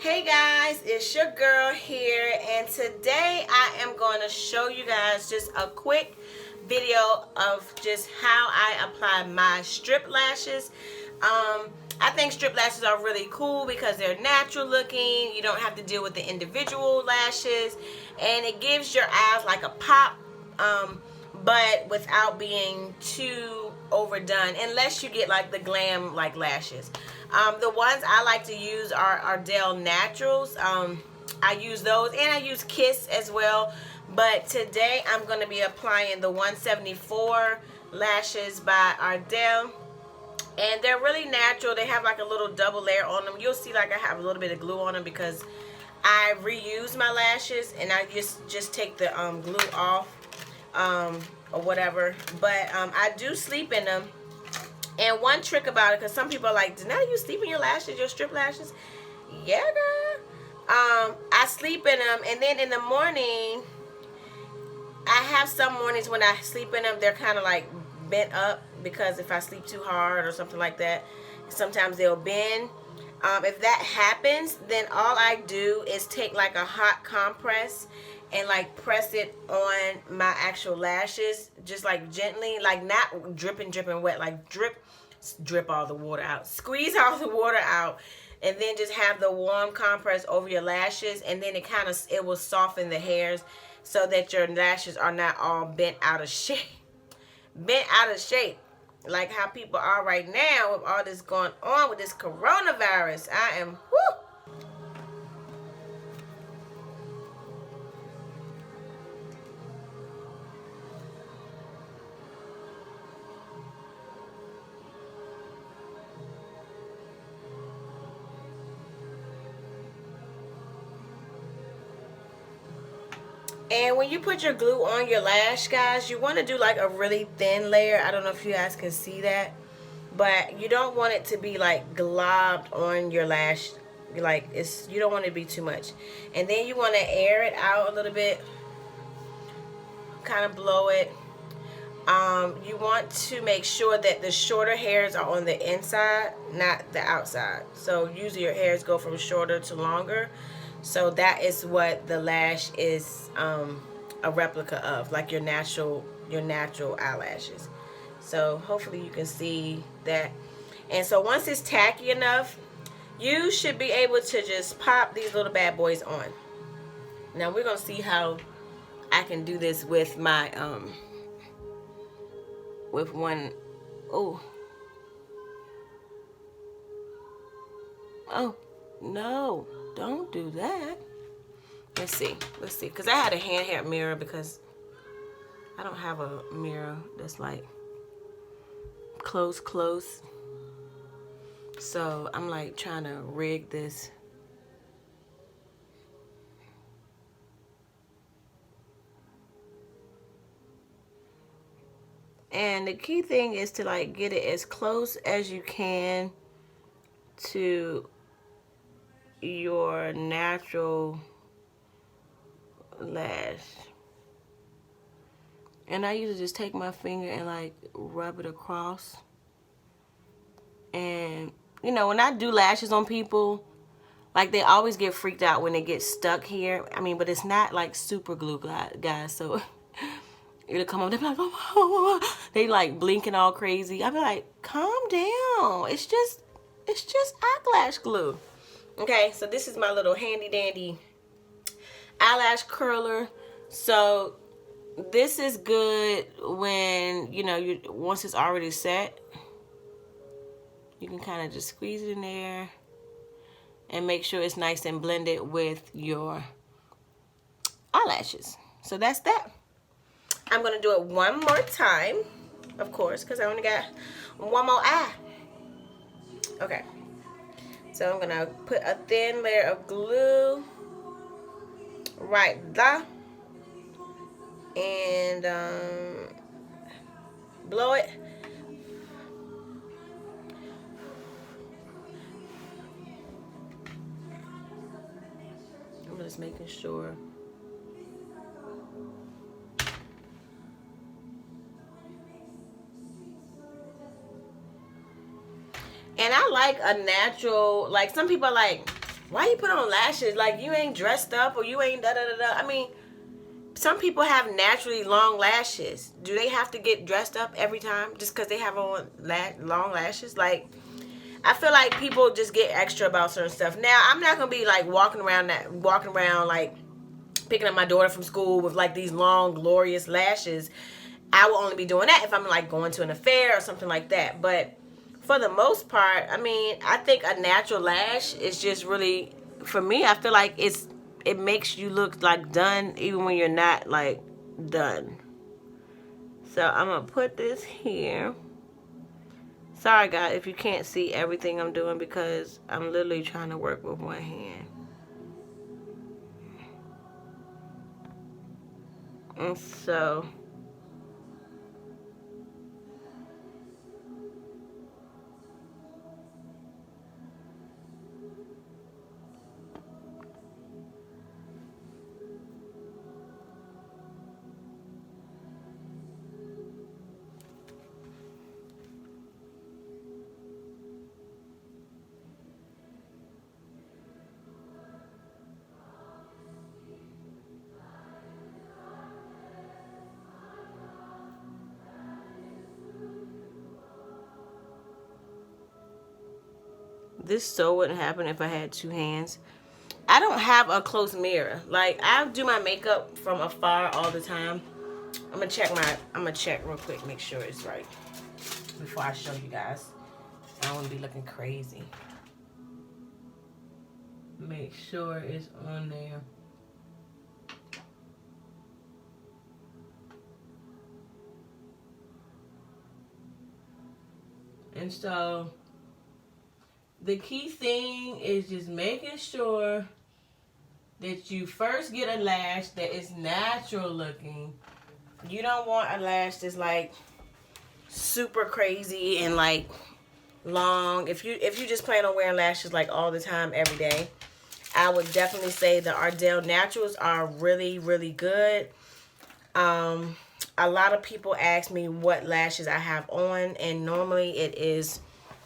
Hey guys, it's your girl here, and today I am going to show you guys just a quick video of just how I apply my strip lashes. I think strip lashes are really cool because they're natural looking. You don't have to deal with the individual lashes, and it gives your eyes like a pop, but without being too overdone, unless you get like the glam like lashes. The ones I like to use are Ardell Naturals. I use those, and I use Kiss as well. But today I'm going to be applying the 174 lashes by Ardell. And they're really natural. They have like a little double layer on them. You'll see like I have a little bit of glue on them because I reuse my lashes, and I just take the glue off or whatever. But I do sleep in them. And one trick about it, because some people are like, Danelle, you sleep in your lashes, your strip lashes? Yeah, girl. I sleep in them, and then in the morning, I have some mornings when I sleep in them, they're kind of like bent up, because if I sleep too hard or something like that, sometimes they'll bend. If that happens, then all I do is take like a hot compress and like press it on my actual lashes, just like gently, like not dripping wet, like drip all the water out, squeeze all the water out, and then just have the warm compress over your lashes, and then it will soften the hairs so that your lashes are not all bent out of shape. Like how people are right now with all this going on with this coronavirus. I am, whoo. And when you put your glue on your lash, guys, you want to do like a really thin layer. I don't know if you guys can see that, but you don't want it to be like globbed on your lash. Like you don't want it to be too much. And then you want to air it out a little bit, kind of blow it. You want to make sure that the shorter hairs are on the inside, not the outside. So usually your hairs go from shorter to longer. So that is what the lash is a replica of, like your natural eyelashes. So hopefully you can see that. And so once it's tacky enough, you should be able to just pop these little bad boys on. Now we're gonna see how I can do this with my with one. Oh no, don't do that. Let's see, because I had a handheld mirror, because I don't have a mirror that's like close. So I'm like trying to rig this. And the key thing is to like get it as close as you can to your natural lash. And I usually just take my finger and like rub it across. And you know, when I do lashes on people, like they always get freaked out when they get stuck here. I mean, but it's not like super glue, guys. So it'll come on, they'll be like, oh, they like blinking all crazy. I'll be like, calm down. It's just eyelash glue. Okay, so this is my little handy dandy eyelash curler. So this is good when, you know, once it's already set, you can kind of just squeeze it in there and make sure it's nice and blended with your eyelashes. So that's that. I'm going to do it one more time, of course, because I only got one more eye. Okay. So I'm going to put a thin layer of glue right there. And blow it. I'm just making sure. And I like a natural, like some people are like, why you put on lashes? Like, you ain't dressed up or you ain't da-da-da-da. I mean, some people have naturally long lashes. Do they have to get dressed up every time just because they have on long lashes? Like, I feel like people just get extra about certain stuff. Now, I'm not gonna be like walking around like picking up my daughter from school with like these long, glorious lashes. I will only be doing that if I'm like going to an affair or something like that. But for the most part, I mean, I think a natural lash is just really, for me, I feel like it makes you look like done even when you're not like done. So I'm gonna put this here. Sorry guys if you can't see everything I'm doing because I'm literally trying to work with one hand. And so this so wouldn't happen if I had two hands. I don't have a close mirror. Like, I do my makeup from afar all the time. I'm gonna check real quick, make sure it's right before I show you guys. I don't want to be looking crazy. Make sure it's on there. And so the key thing is just making sure that you first get a lash that is natural looking. You don't want a lash that's like super crazy and like long. If you just plan on wearing lashes like all the time every day, I would definitely say the Ardell Naturals are really, really good. A lot of people ask me what lashes I have on, and normally it is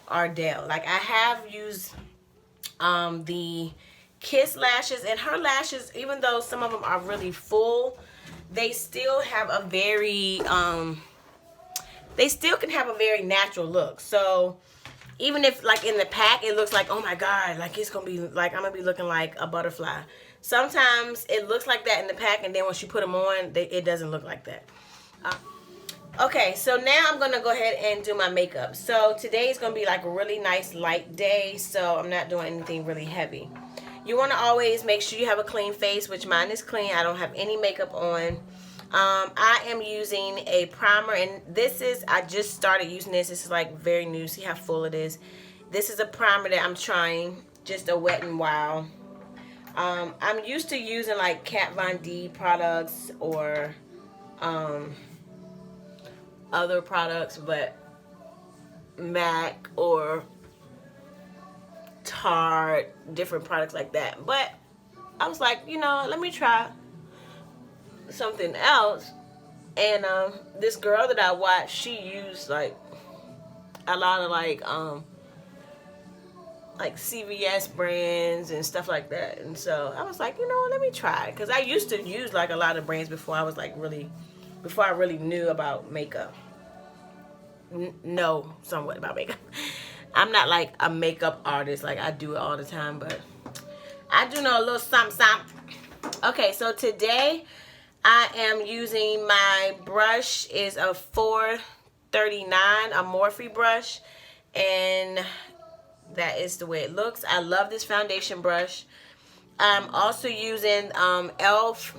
Ardell. Like, I have used the Kiss lashes, and her lashes, even though some of them are really full, they still have a very they still can have a very natural look. So even if like in the pack it looks like, oh my god, like it's gonna be like I'm gonna be looking like a butterfly, sometimes it looks like that in the pack, and then once you put them on, it doesn't look like that. Okay, so now I'm gonna go ahead and do my makeup. So today is gonna be like a really nice light day, so I'm not doing anything really heavy. You want to always make sure you have a clean face, which mine is clean. I don't have any makeup on. I am using a primer, and this is, I just started using this. This is like very new. See how full it is. This is a primer that I'm trying, just a Wet n Wild. I'm used to using like Kat Von D products or other products, but MAC or Tarte, different products like that. But I was like, you know, let me try something else. And this girl that I watched, she used like a lot of like CVS brands and stuff like that. And so I was like, you know, let me try it, because I used to use like a lot of brands before I was like before I really knew about makeup. Know somewhat about makeup. I'm not like a makeup artist, like I do it all the time, but I do know a little something. Okay, so today I am using, my brush is a 439, a Morphe brush, and that is the way it looks. I love this foundation brush. I'm also using e.l.f.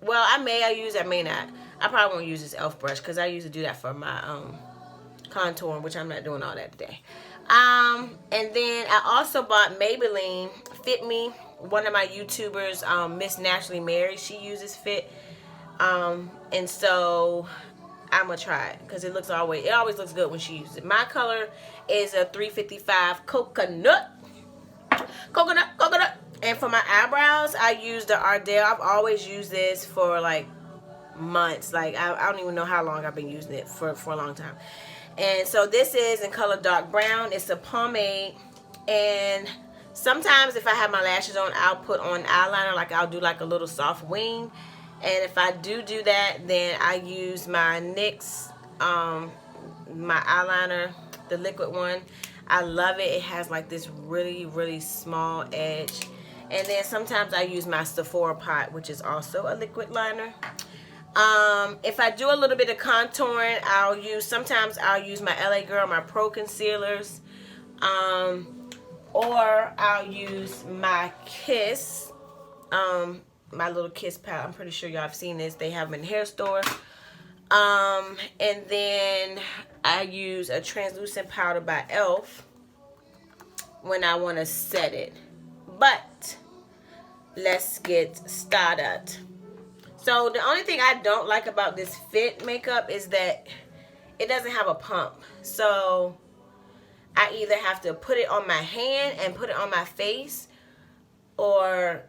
Well, I may not. I probably won't use this e.l.f. brush because I usually do that for my contouring, which I'm not doing all that today. And then I also bought Maybelline Fit Me. One of my YouTubers, Miss Naturally Mary, she uses Fit. And so I'm gonna try it because it always looks good when she uses it. My color is a 355 coconut. And for my eyebrows, I use the Ardell. I've always used this for like months. Like I don't even know how long I've been using it for a long time. And so this is in color dark brown. It's a pomade, and Sometimes if I have my lashes on, I'll put on eyeliner, like I'll do like a little soft wing. And if I do that, then I use my NYX, my eyeliner, the liquid one. I love it. It has like this really, really small edge. And then sometimes I use my Sephora pot, which is also a liquid liner. If I do a little bit of contouring, sometimes I'll use my LA Girl, my Pro Concealers. Or I'll use my Kiss, my little Kiss palette. I'm pretty sure y'all have seen this. They have them in the hair store. And then I use a translucent powder by e.l.f. when I want to set it. But let's get started. So the only thing I don't like about this Fit makeup is that it doesn't have a pump. So I either have to put it on my hand and put it on my face, or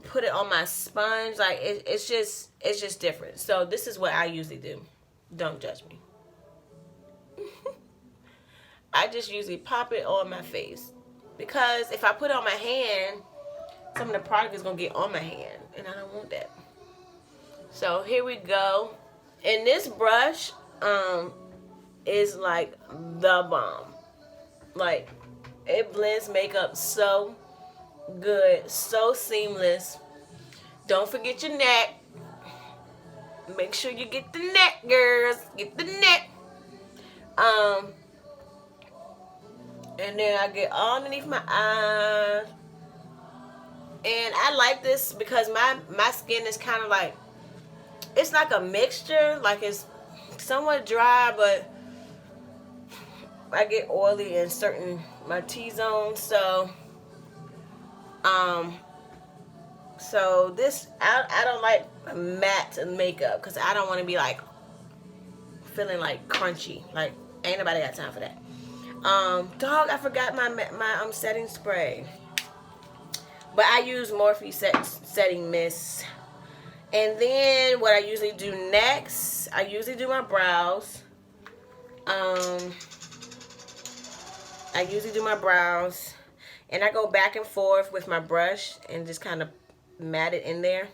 put it on my sponge. Like it's just different. So this is what I usually do. Don't judge me. I just usually pop it on my face, because if I put it on my hand, some of the product is gonna get on my hand, and I don't want that. So here we go. And this brush is like the bomb. Like, it blends makeup so good, so seamless. Don't forget your neck. Make sure you get the neck, girls. Get the neck. And then I get all underneath my eyes. And I like this because my skin is kind of like, it's like a mixture. Like, it's somewhat dry, but I get oily in my T-zones. So this, I don't like matte makeup, because I don't want to be like feeling like crunchy. Like, ain't nobody got time for that. Dog, I forgot my setting spray. But I use Morphe setting mist. And then what I usually do next, I usually do my brows. And I go back and forth with my brush and just kind of mat it in there.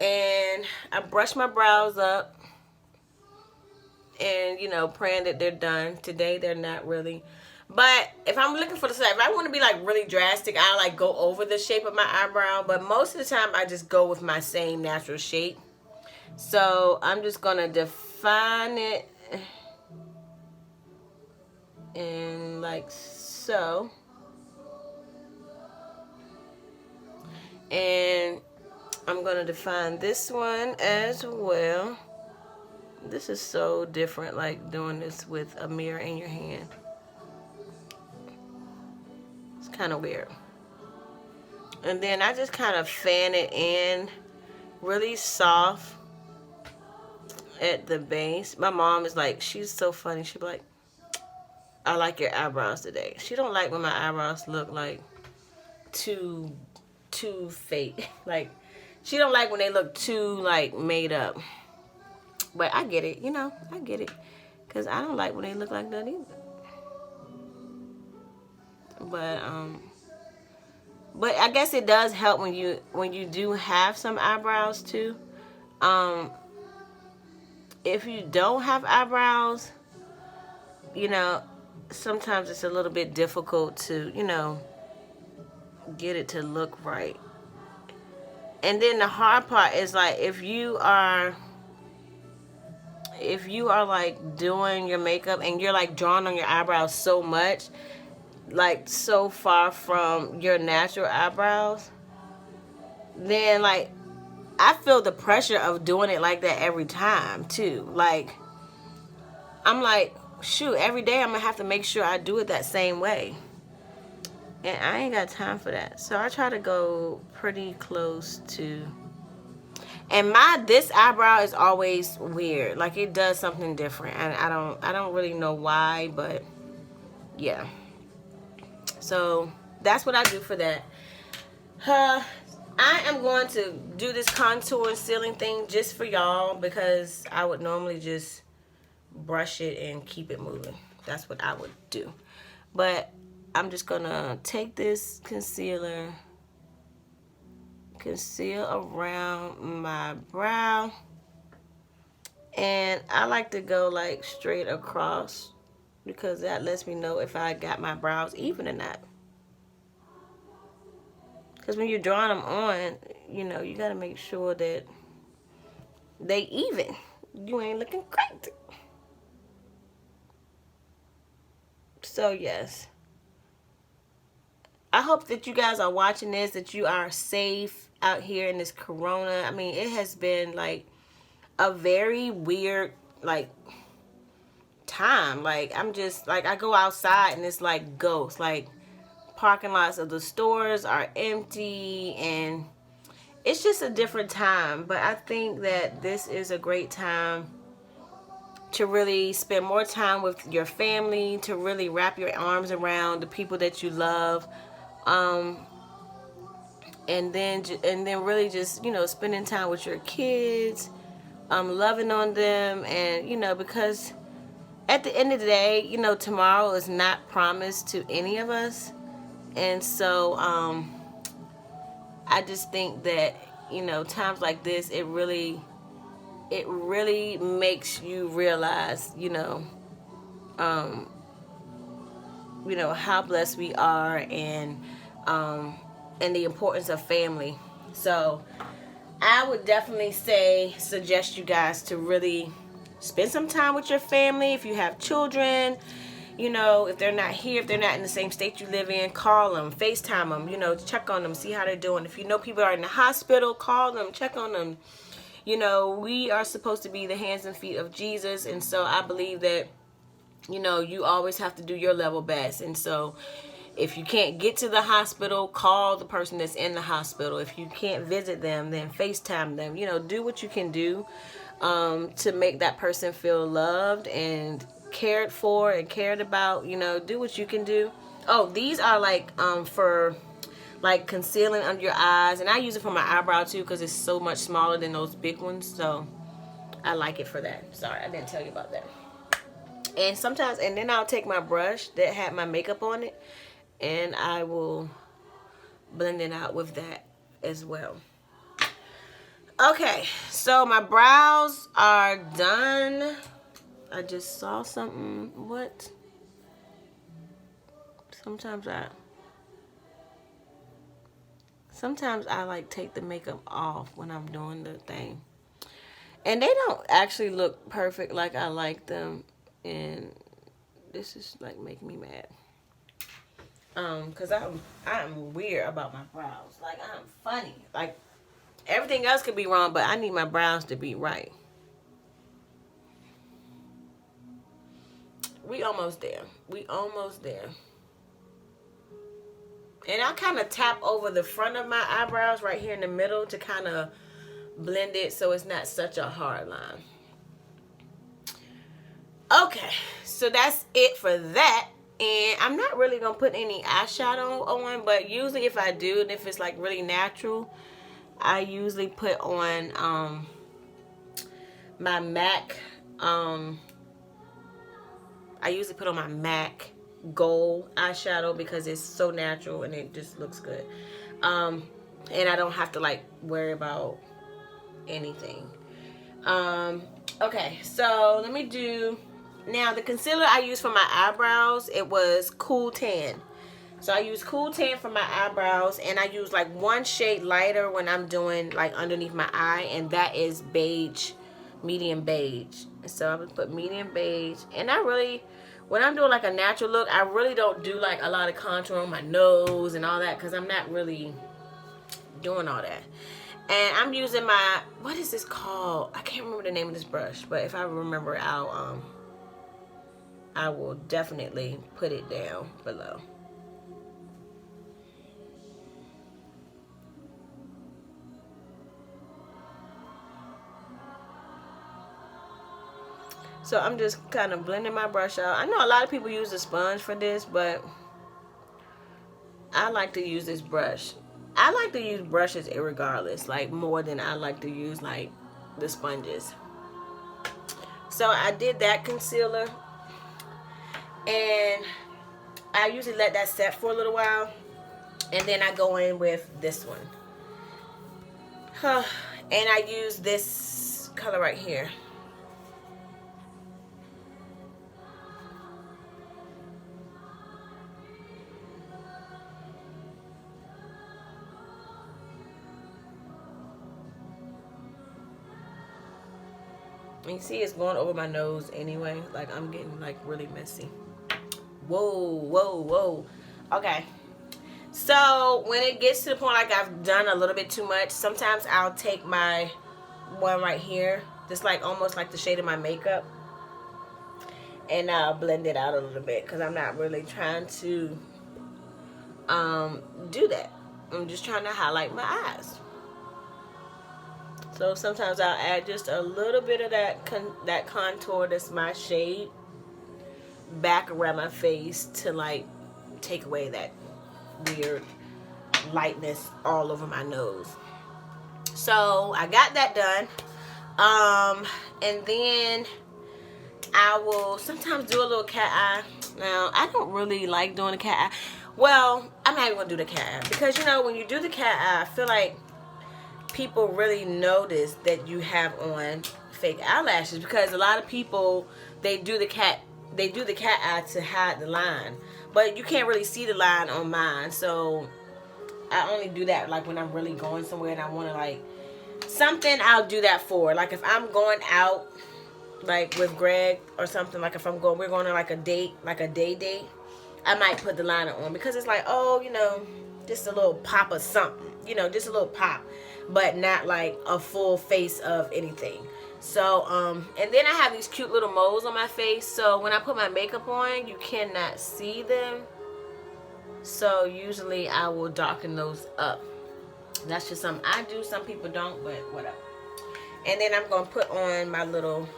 And I brush my brows up, and, you know, praying that they're done. Today they're not really. But if I'm looking for if I want to be like really drastic, I like go over the shape of my eyebrow. But most of the time I just go with my same natural shape. So I'm just going to define it. And like so. And I'm going to define this one as well. This is so different, like doing this with a mirror in your hand. It's kind of weird. And then I just kind of fan it in really soft at the base. My mom is like, she's so funny. She'd be like, I like your eyebrows today. She don't like when my eyebrows look like too fake. Like, she don't like when they look too like made up. But I get it, you know, I get it. Because I don't like when they look like that either. But I guess it does help when you do have some eyebrows too. If you don't have eyebrows, you know, sometimes it's a little bit difficult to, you know, get it to look right. And then the hard part is like if you are like doing your makeup and you're like drawing on your eyebrows so much, like so far from your natural eyebrows, then like I feel the pressure of doing it like that every time too. Like, I'm like, shoot, every day I'm gonna have to make sure I do it that same way, and I ain't got time for that. So I try to go pretty close to. And this eyebrow is always weird. Like, it does something different, and I don't really know why, but yeah. So that's what I do for that. I am going to do this contour and sealing thing just for y'all, because I would normally just brush it and keep it moving. That's what I would do. But I'm just gonna take this concealer, conceal around my brow, and I like to go like straight across because that lets me know if I got my brows even or not. Because when you're drawing them on, you know, you gotta make sure that they even. You ain't looking crazy. So yes, I hope that you guys are watching this, that you are safe out here in this corona. I mean, it has been like a very weird like time. Like I'm just like, I go outside and it's like ghosts. Like parking lots of the stores are empty and it's just a different time. But I think that this is a great time to really spend more time with your family, to really wrap your arms around the people that you love, and then really just, you know, spending time with your kids, loving on them. And you know, because at the end of the day, you know, tomorrow is not promised to any of us. And so I just think that, you know, times like this, it really makes you realize, you know, how blessed we are, and the importance of family. So I would definitely suggest you guys to really spend some time with your family. If you have children, you know, if they're not here, if they're not in the same state you live in, call them, FaceTime them, you know, check on them, see how they're doing. If you know people are in the hospital, call them, check on them. You know, we are supposed to be the hands and feet of Jesus. And so I believe that, you know, you always have to do your level best. And so if you can't get to the hospital, call the person that's in the hospital. If you can't visit them, then FaceTime them. You know, do what you can do to make that person feel loved and cared for and cared about. You know, do what you can do. Oh, these are like for like concealing under your eyes, and I use it for my eyebrow too because it's so much smaller than those big ones. So I like it for that. Sorry, I didn't tell you about that. And sometimes, and then I'll take my brush that had my makeup on it, and I will blend it out with that as well. Okay, so my brows are done. I just saw something. What? Sometimes I like take the makeup off when I'm doing the thing. And they don't actually look perfect like I like them. And this is like making me mad. Cause I'm weird about my brows. Like I'm funny. Like everything else could be wrong, but I need my brows to be right. We almost there. And I kind of tap over the front of my eyebrows right here in the middle to kind of blend it so it's not such a hard line. Okay, so that's it for that. And I'm not really going to put any eyeshadow on, but usually if I do, and if it's like really natural, I usually put on my MAC. I usually put on my MAC gold eyeshadow because it's so natural and it just looks good. And I don't have to like worry about anything. Okay, so let me do... Now, the concealer I used for my eyebrows, it was Cool Tan. So I use Cool Tan for my eyebrows, and I use like one shade lighter when I'm doing like underneath my eye, and that is beige, medium beige. So I'm gonna put medium beige, and I really, when I'm doing like a natural look, I really don't do like a lot of contour on my nose and all that because I'm not really doing all that. And I'm using my, what is this called? I can't remember the name of this brush, but if I remember, I will definitely put it down below. So I'm just kind of blending my brush out. I know a lot of people use a sponge for this, but I like to use this brush. I like to use brushes irregardless, like more than I like to use like the sponges. So I did that concealer. And I usually let that set for a little while, and then I go in with this one. And I use this color right here. You see it's going over my nose anyway. Like, I'm getting like really messy. Whoa, whoa, whoa. Okay. So when it gets to the point like I've done a little bit too much, sometimes I'll take my one right here, just like almost like the shade of my makeup, and I'll blend it out a little bit because I'm not really trying to do that. I'm just trying to highlight my eyes. So sometimes I'll add just a little bit of that contour that's my shade back around my face to like take away that weird lightness all over my nose. So I got that done. And then I will sometimes do a little cat eye. Now, I don't really like doing a cat eye. Well, I'm not even going to do the cat eye. Because, you know, when you do the cat eye, I feel like people really notice that you have on fake eyelashes. Because a lot of people, they do the cat eye to hide the line. But you can't really see the line on mine. So I only do that like when I'm really going somewhere and I want to like something, I'll do that for. Like if I'm going out like with Greg or something, like if we're going on like a date, like a day date, I might put the liner on because it's like, oh, you know, just a little pop of something, you know, just a little pop, but not like a full face of anything. So, and then I have these cute little moles on my face. So when I put my makeup on, you cannot see them. So usually I will darken those up. That's just something I do. Some people don't, but whatever. And then I'm going to put on my little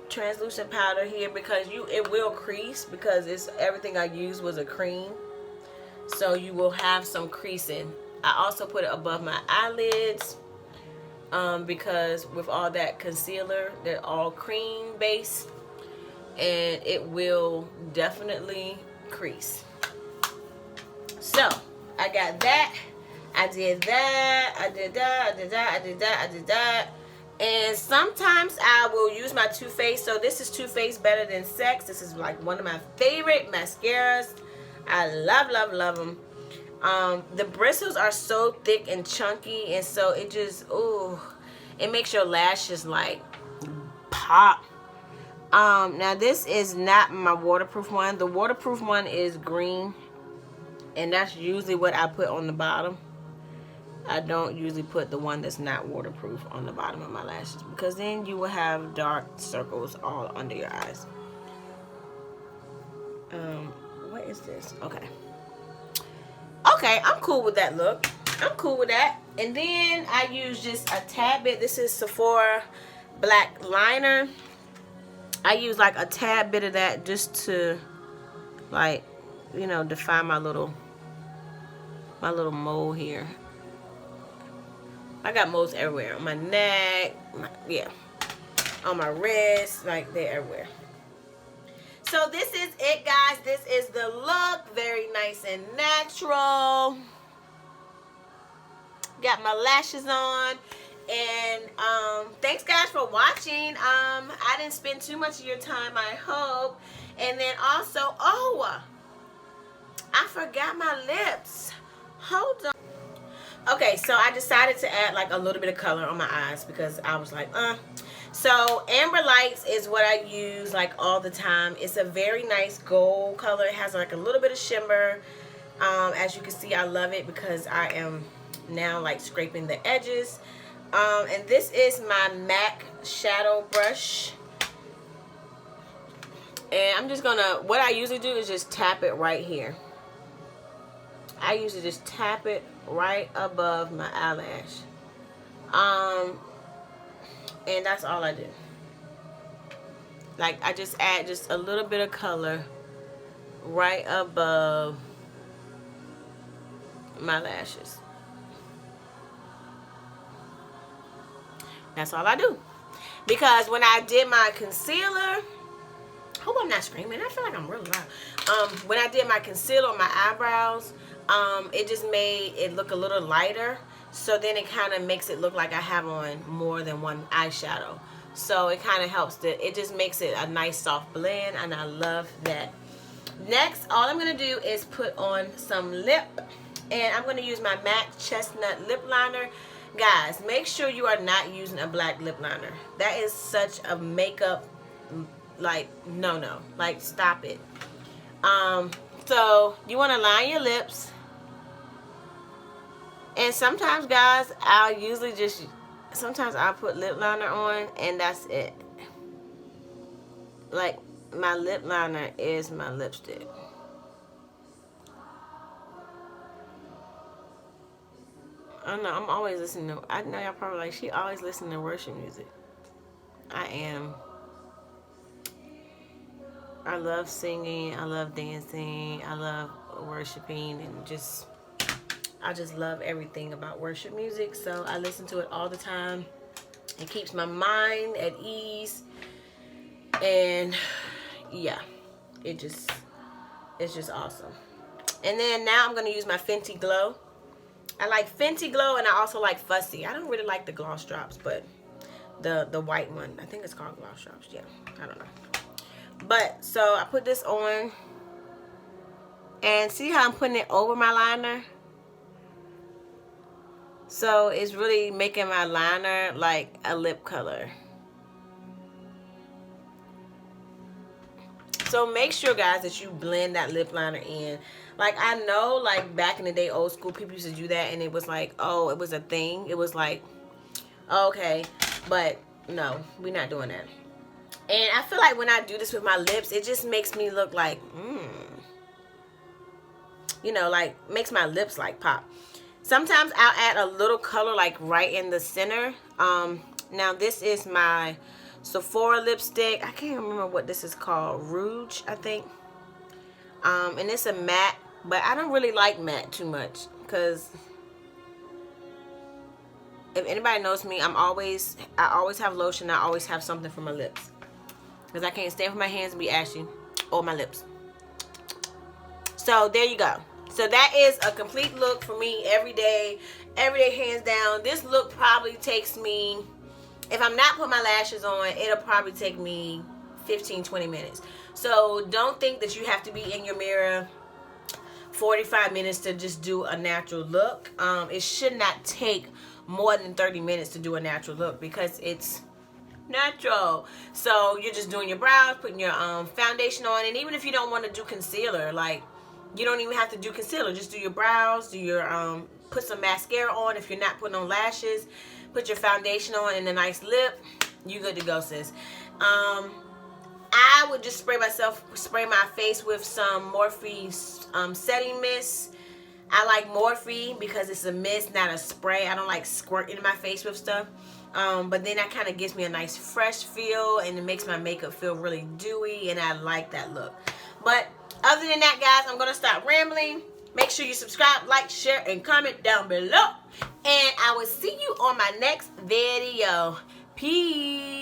translucent powder here because it will crease because everything I used was a cream. So you will have some creasing. I also put it above my eyelids because with all that concealer, they're all cream based and it will definitely crease. So I got that. I did that. I did that. I did that. I did that. I did that. And sometimes I will use my Too Faced. So this is Too Faced Better Than Sex. This is like one of my favorite mascaras. I love, love, love them. The bristles are so thick and chunky, and so it just, ooh, it makes your lashes like pop. Now this is not my waterproof one. The waterproof one is green, and that's usually what I put on the bottom. I don't usually put the one that's not waterproof on the bottom of my lashes because then you will have dark circles all under your eyes. What is this? Okay, I'm cool with that look. I'm cool with that. And then I use just a tad bit. This is Sephora black liner. I use like a tad bit of that just to, like, you know, define my little mole here. I got moles everywhere. On my neck, on my wrist, like they're everywhere. So this is it, guys. This is the look. Very nice and natural. Got my lashes on. And thanks guys for watching. I didn't spend too much of your time, I hope. And then also, oh, I forgot my lips. Hold on. Okay, so I decided to add like a little bit of color on my eyes because I was like, So Amber Lights is what I use like all the time. It's a very nice gold color. It has like a little bit of shimmer. As you can see, I love it because I am now like scraping the edges. And this is my MAC shadow brush. And I'm just gonna, what I usually do is just tap it right here. I usually just tap it right above my eyelash. And that's all I do. Like, I just add just a little bit of color right above my lashes. That's all I do. Because when I did my concealer, hope I'm not screaming. I feel like I'm really loud. When I did my concealer on my eyebrows, it just made it look a little lighter. So then it kind of makes it look like I have on more than one eyeshadow. So it kind of helps. It just makes it a nice soft blend, and I love that. Next, all I'm going to do is put on some lip. And I'm going to use my MAC Chestnut Lip Liner. Guys, make sure you are not using a black lip liner. That is such a makeup, like, no. Like, stop it. So, you want to line your lips. And sometimes, guys, sometimes I'll put lip liner on, and that's it. Like, my lip liner is my lipstick. I don't know, I'm always listening to, I know y'all probably like, she always listening to worship music. I am. I love singing, I love dancing, I love worshiping, and I just love everything about worship music. So I listen to it all the time. It keeps my mind at ease. And yeah, it's just awesome. And then now I'm going to use my Fenty Glow. I like Fenty Glow, and I also like Fussy. I don't really like the gloss drops, but the white one, I think it's called gloss drops. Yeah, I don't know. But so I put this on, and see how I'm putting it over my liner? So it's really making my liner like a lip color. So make sure, guys, that you blend that lip liner in. Like, I know, like, back in the day, old school, people used to do that, and it was like, oh, it was a thing. It was like, okay, but no, we're not doing that. And I feel like when I do this with my lips, it just makes me look like, you know, like, makes my lips, like, pop. Sometimes I'll add a little color, like, right in the center. Now, this is my Sephora lipstick. I can't remember what this is called. Rouge, I think. And it's a matte, but I don't really like matte too much, because if anybody knows me, I always have lotion. I always have something for my lips, because I can't stand for my hands to be ashy, or my lips. So there you go. So that is a complete look for me every day hands down. This look probably takes me, if I'm not putting my lashes on, it'll probably take me 15-20 minutes. So don't think that you have to be in your mirror 45 minutes to just do a natural look. It should not take more than 30 minutes to do a natural look, because it's natural. So you're just doing your brows, putting your foundation on, and even if you don't want to do concealer, like, you don't even have to do concealer. Just do your brows, do your put some mascara on if you're not putting on lashes, put your foundation on and a nice lip. You good to go, sis. I would just spray my face with some Morphe setting mist. I like Morphe because it's a mist, not a spray. I don't like squirting my face with stuff. But then that kind of gives me a nice fresh feel, and it makes my makeup feel really dewy, and I like that look. But other than that, guys, I'm going to stop rambling. Make sure you subscribe, like, share, and comment down below. And I will see you on my next video. Peace.